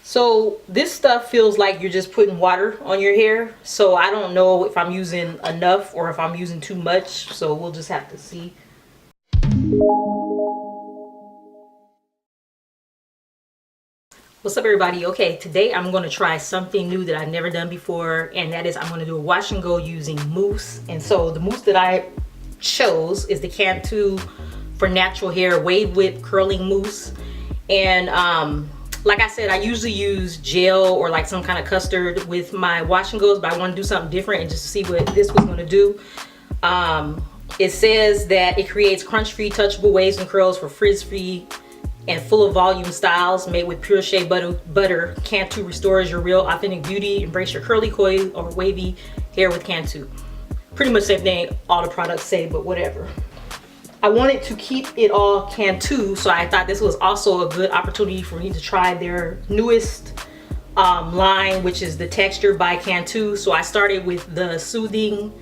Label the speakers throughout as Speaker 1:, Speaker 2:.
Speaker 1: So this stuff feels like you're just putting water on your hair. So I don't know if I'm using enough or if I'm using too much. So we'll just have to see. What's up, everybody? Okay, today I'm going to try something new that I've never done before, and that is I'm going to do a wash and go using mousse. And so the mousse that I chose is the Cantu for natural hair wave whip curling mousse. And like I said, I usually use gel or like some kind of custard with my wash and goes, but I want to do something different and just to see what this was going to do. It says that it creates crunch-free, touchable waves and curls for frizz-free and full of volume styles made with pure shea butter. Cantu restores your real authentic beauty. Embrace your curly, coily, or wavy hair with Cantu. Pretty much the same thing all the products say, but whatever. I wanted to keep it all Cantu, so I thought this was also a good opportunity for me to try their newest line, which is the Texture by Cantu. So I started with the soothing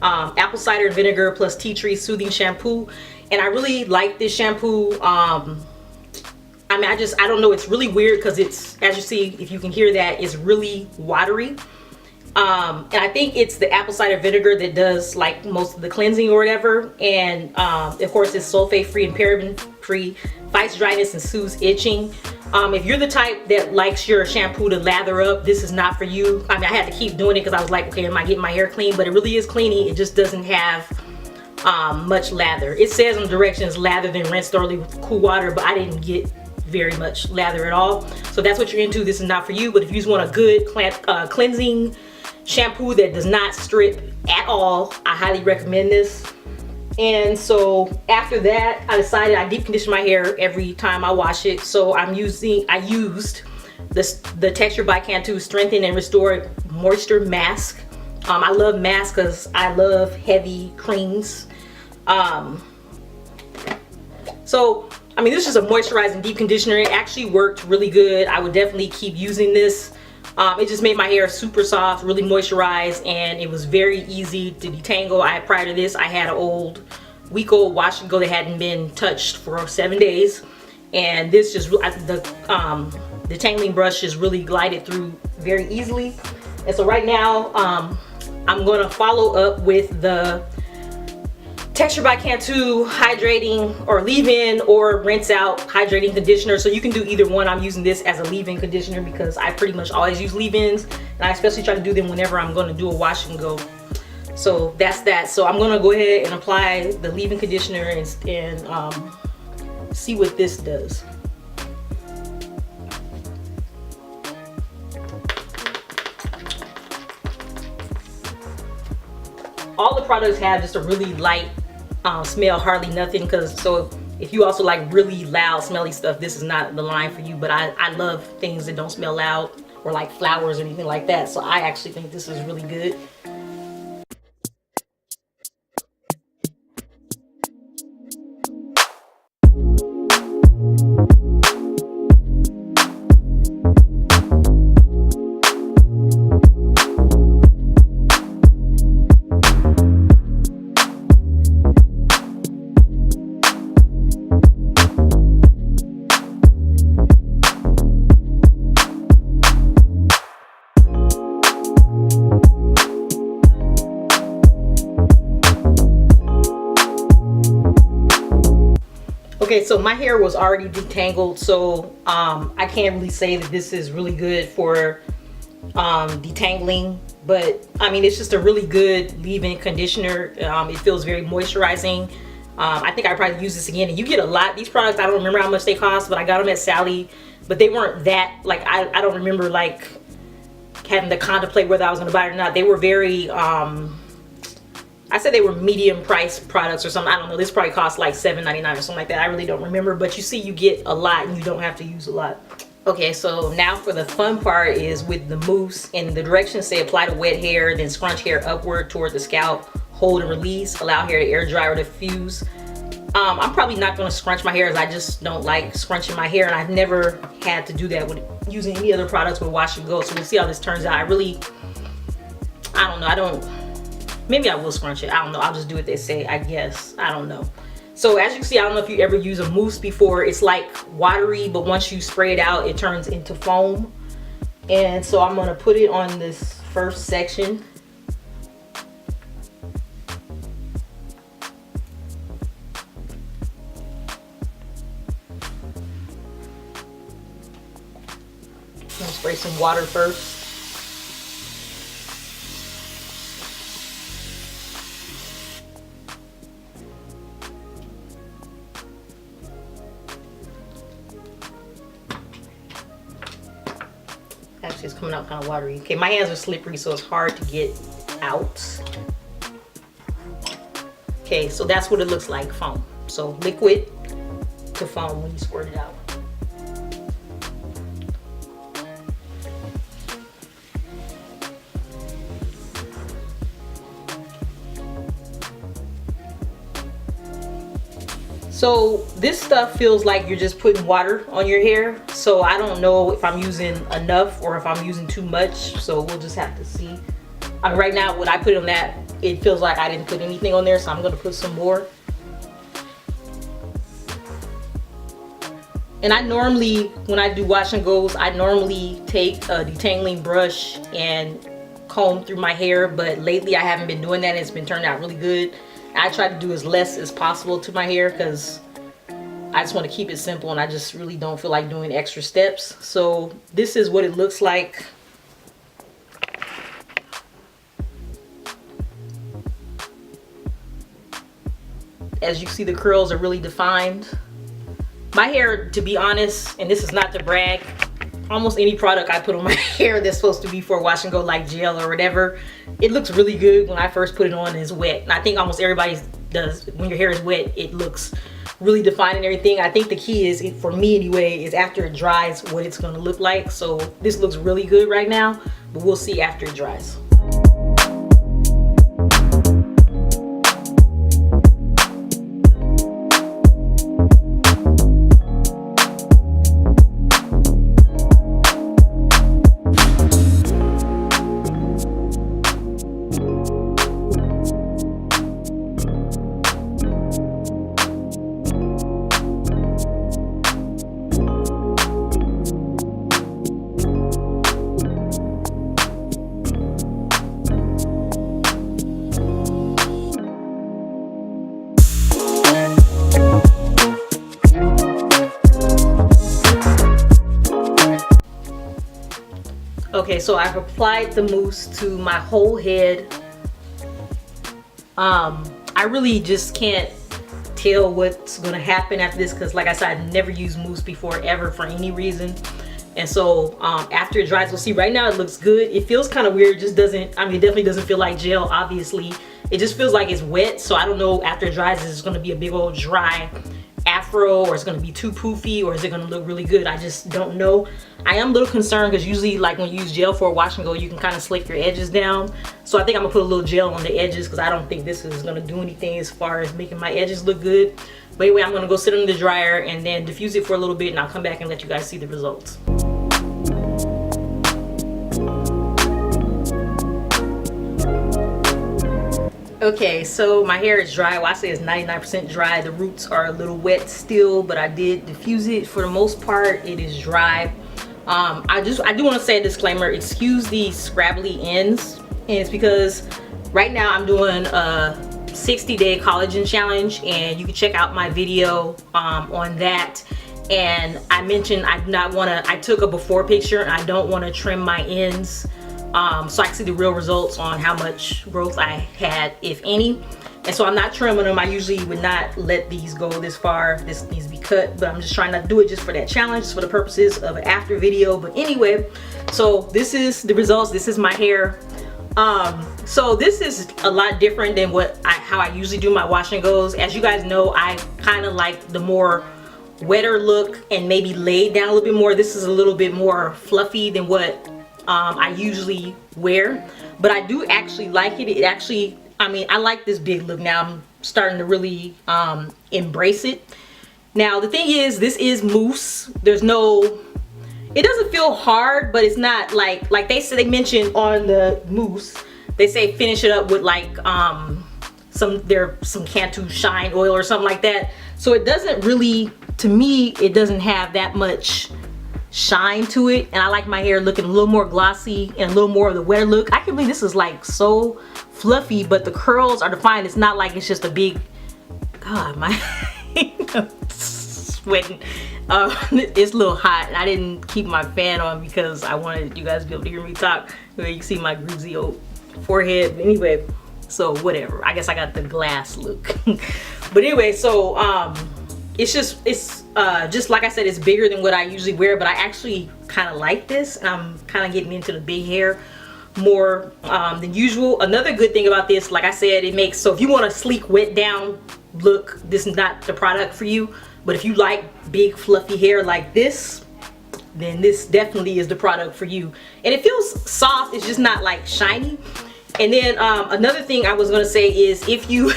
Speaker 1: apple cider vinegar plus tea tree soothing shampoo, and I really like this shampoo. I mean, I don't know, it's really weird because it's, as you see, if you can hear that, it's really watery. And I think it's the apple cider vinegar that does like most of the cleansing or whatever. And of course it's sulfate free and paraben free, fights dryness and soothes itching. If you're the type that likes your shampoo to lather up, this is not for you. I mean, I had to keep doing it because I was like, okay, am I getting my hair clean? But it really is cleaning. It just doesn't have much lather. It says on the directions lather then rinse thoroughly with cool water, but I didn't get very much lather at all. So that's what you're into. This is not for you. But if you just want a good cleansing shampoo that does not strip at all, I highly recommend this. And so after that, I decided I deep condition my hair every time I wash it. So I used the Texture by Cantu Strengthen and Restore Moisture Mask. I love masks because I love heavy creams. So I mean, this is a moisturizing deep conditioner. It actually worked really good. I would definitely keep using this. It just made my hair super soft, really moisturized, and it was very easy to detangle. Prior to this, I had an week-old wash and go that hadn't been touched for 7 days, and this just the detangling brush just really glided through very easily. And so right now, I'm gonna follow up with the Texture by Cantu hydrating or leave-in or rinse out hydrating conditioner. So you can do either one. I'm using this as a leave-in conditioner because I pretty much always use leave-ins, and I especially try to do them whenever I'm going to do a wash and go. So that's that. So I'm going to go ahead and apply the leave-in conditioner and see what this does. All the products have just a really light smell, hardly nothing. So if you also like really loud smelly stuff, this is not the line for you. But I love things that don't smell loud or like flowers or anything like that. So I actually think this is really good. Okay, so my hair was already detangled, so I can't really say that this is really good for detangling, but I mean, it's just a really good leave-in conditioner. It feels very moisturizing. I think I probably use this again, and you get a lot. These products, I don't remember how much they cost, but I got them at Sally, but they weren't that, like, I don't remember like having to contemplate whether I was gonna buy it or not. They were very, I said they were medium price products or something. I don't know. This probably cost like $7.99 or something like that. I really don't remember. But you see, you get a lot and you don't have to use a lot. Okay, so now for the fun part is with the mousse. And the directions say apply to wet hair, then scrunch hair upward toward the scalp, hold and release, allow hair to air dry or diffuse. I'm probably not going to scrunch my hair as I just don't like scrunching my hair. And I've never had to do that with using any other products with wash and go. So we'll see how this turns out. I don't know. Maybe I will scrunch it. I don't know. I'll just do what they say, I guess. I don't know. So as you can see, I don't know if you ever use a mousse before. It's like watery, but once you spray it out, it turns into foam. And so I'm gonna put it on this first section. I'm gonna spray some water first. Actually, it's coming out kind of watery. Okay, my hands are slippery, so it's hard to get out. Okay, so that's what it looks like, foam. So liquid to foam when you squirt it out. So this stuff feels like you're just putting water on your hair. So I don't know if I'm using enough or if I'm using too much. So we'll just have to see. Right now, what I put on that, it feels like I didn't put anything on there. So I'm going to put some more. And I normally, when I do wash and goes, I normally take a detangling brush and comb through my hair. But lately I haven't been doing that. It's been turning out really good. I try to do as less as possible to my hair because I just want to keep it simple and I just really don't feel like doing extra steps. So this is what it looks like. As you see, the curls are really defined. My hair, to be honest, and this is not to brag, almost any product I put on my hair that's supposed to be for wash and go, like gel or whatever, it looks really good when I first put it on and it's wet. And I think almost everybody does. When your hair is wet, it looks really defined and everything. I think the key is, for me anyway, is after it dries what it's going to look like. So this looks really good right now, but we'll see after it dries. Okay, so I've applied the mousse to my whole head. I really just can't tell what's gonna happen after this because, like I said, I've never used mousse before ever for any reason. And so after it dries, we'll see. Right now it looks good. It feels kind of weird. It just doesn't, I mean, it definitely doesn't feel like gel, obviously. It just feels like it's wet. So I don't know after it dries, is it's gonna be a big old dry afro, or it's gonna be too poofy, or is it gonna look really good? I just don't know. I am a little concerned because usually, like when you use gel for a wash and go, you can kind of slick your edges down. So I think I'm gonna put a little gel on the edges because I don't think this is gonna do anything as far as making my edges look good. But anyway, I'm gonna go sit in the dryer and then diffuse it for a little bit, and I'll come back and let you guys see the results. Okay, so my hair is dry. Well, I say it's 99% dry. The roots are a little wet still, but I did diffuse it. For the most part, it is dry. I do want to say a disclaimer. Excuse the scrabbly ends, and it's because right now I'm doing a 60-day collagen challenge, and you can check out my video on that. And I mentioned I took a before picture, and I don't want to trim my ends. So I can see the real results on how much growth I had, if any. And so I'm not trimming them. I usually would not let these go this far. This needs to be cut, but I'm just trying not to do it just for that challenge, just for the purposes of an after video. But anyway, so this is the results. This is my hair. So this is a lot different than how I usually do my wash and goes. As you guys know, I kind of like the more wetter look and maybe laid down a little bit more. This is a little bit more fluffy than what I usually wear, but I do actually like it. It actually, I mean, I like this big look now. I'm starting to really embrace it. Now the thing is, this is mousse. There's no, it doesn't feel hard, but it's not like they mentioned on the mousse, they say finish it up with like some Cantu shine oil or something like that. So it doesn't really, to me, it doesn't have that much shine to it, and I like my hair looking a little more glossy and a little more of the wetter look. I can believe this is like so fluffy, but the curls are defined. It's not like it's just a big, God, my sweating. It's a little hot, and I didn't keep my fan on because I wanted you guys to be able to hear me talk. You can see my greasy old forehead. But anyway, so whatever. I guess I got the glass look. But anyway, so it's just like I said, it's bigger than what I usually wear, but I actually kind of like this, and I'm kind of getting into the big hair more than usual. Another good thing about this, like I said, it makes, so if you want a sleek wet down look, this is not the product for you. But if you like big fluffy hair like this, then this definitely is the product for you. And it feels soft, it's just not like shiny. And then another thing I was gonna say is, if you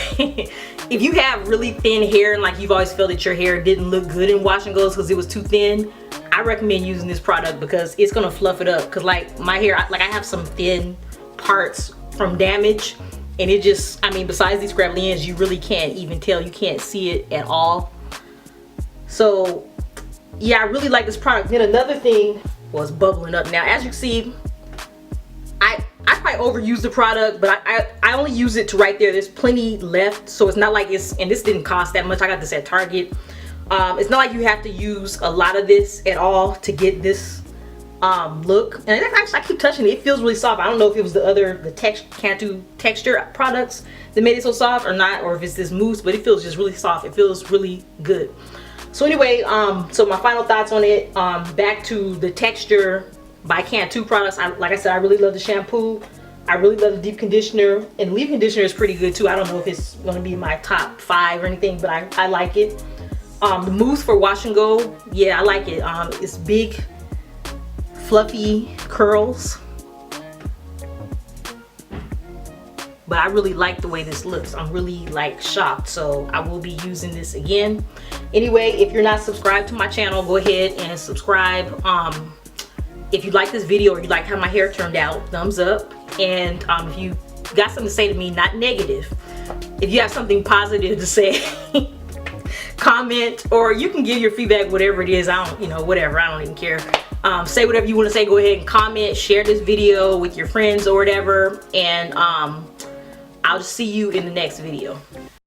Speaker 1: if you have really thin hair and like you've always felt that your hair didn't look good in wash and goes because it was too thin, I recommend using this product because it's gonna fluff it up. Cause like my hair, like I have some thin parts from damage, and it just, I mean, besides these scraggly ends, you really can't even tell, you can't see it at all. So yeah, I really like this product. Then another thing was bubbling up. Now as you can see, I quite overuse the product, but I only use it to right there. There's plenty left, so it's not like it's, and this didn't cost that much. I got this at Target. It's not like you have to use a lot of this at all to get this look. And actually, I keep touching it. It feels really soft. I don't know if it was the Cantu texture products that made it so soft or not, or if it's this mousse, but it feels just really soft. It feels really good. So anyway, so my final thoughts on it, back to the texture by Cantu products. Like I said, I really love the shampoo. I really love the deep conditioner, and the leave conditioner is pretty good too. I don't know if it's going to be my top 5 or anything, but I like it. The mousse for wash and go, yeah, I like it. It's big, fluffy curls, but I really like the way this looks. I'm really like shocked, so I will be using this again. Anyway, if you're not subscribed to my channel, go ahead and subscribe. If you like this video or you like how my hair turned out, thumbs up. And if you got something to say to me, not negative, if you have something positive to say, comment, or you can give your feedback, whatever it is. I don't, you know, whatever, I don't even care. Say whatever you want to say. Go ahead and comment, share this video with your friends or whatever, and I'll see you in the next video.